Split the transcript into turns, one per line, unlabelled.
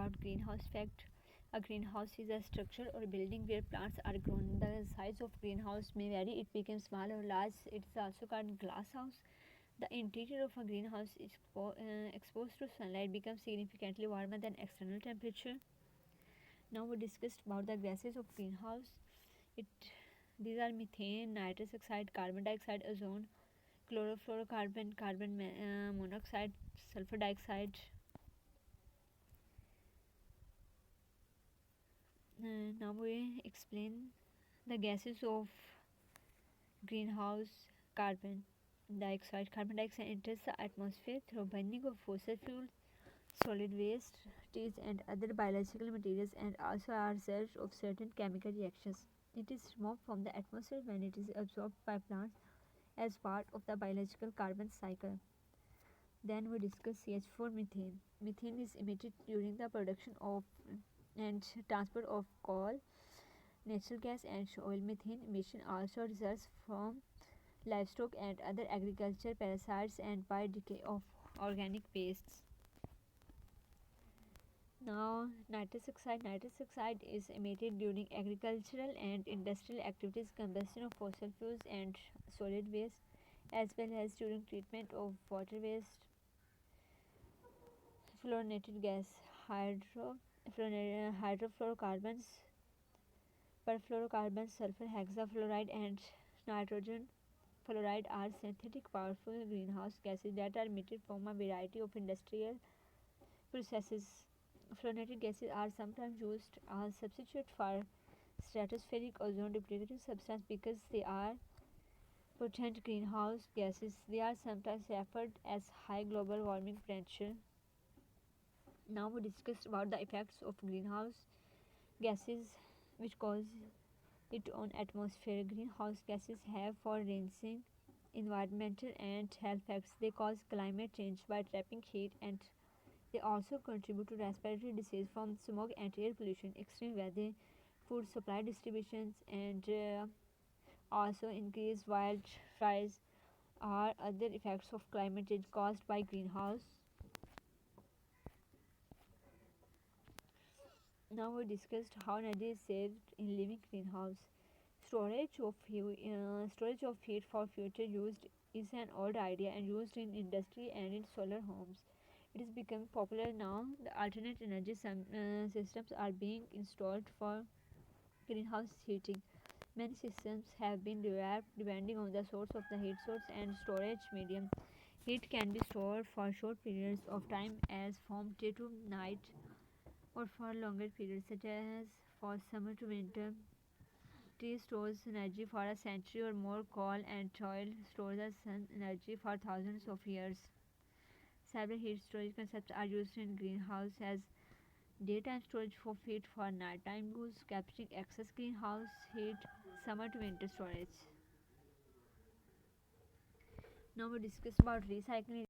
about greenhouse fact. A greenhouse is a structure or building where plants are grown. The size of greenhouse may vary. It becomes small or large. It is also called glass house. The interior of a greenhouse exposed to sunlight becomes significantly warmer than external temperature. Now we discussed about the gases of greenhouse. It These are methane, nitrous oxide, carbon dioxide, ozone, chlorofluorocarbon, carbon monoxide, sulfur dioxide. Now we explain the gases of greenhouse. Carbon dioxide enters the atmosphere through burning of fossil fuels, solid waste, trees, and other biological materials, and also are result of certain chemical reactions. It is removed from the atmosphere when it is absorbed by plants as part of the biological carbon cycle. Then we discuss CH4 methane. Methane is emitted during the production of and transport of coal, natural gas, and oil. Methane emission also results from livestock and other agriculture parasites and by decay of organic wastes. Now, nitrous oxide. Nitrous oxide is emitted during agricultural and industrial activities, combustion of fossil fuels and solid waste, as well as during treatment of water waste. Fluorinated gas, hydrofluorocarbons, perfluorocarbons, sulfur hexafluoride, and nitrogen fluoride are synthetic powerful greenhouse gases that are emitted from a variety of industrial processes. Fluorinated gases are sometimes used as substitute for stratospheric ozone depleting substance because they are potent greenhouse gases. They are sometimes referred as high global warming potential. Now we discuss about the effects of greenhouse gases which cause it on atmosphere. Greenhouse gases have far-reaching environmental and health effects. They cause climate change by trapping heat, and they also contribute to respiratory disease from smoke and air pollution, extreme weather, food supply distributions, and also increased wildfires are other effects of climate change caused by greenhouse. Now we discussed how energy is saved in living greenhouse. Storage of heat for future use is an old idea and used in industry and in solar homes. It is becoming popular now. The alternate energy systems are being installed for greenhouse heating. Many systems have been developed depending on the source of the heat source and storage medium. Heat can be stored for short periods of time as from day to night or for longer periods such as for summer to winter. Tea stores energy for a century or more. Coal and oil store the sun energy for thousands of years. Several heat storage concepts are used in greenhouse as daytime storage for heat for nighttime use, capturing excess greenhouse heat, summer to winter storage. Now we discuss about recycling.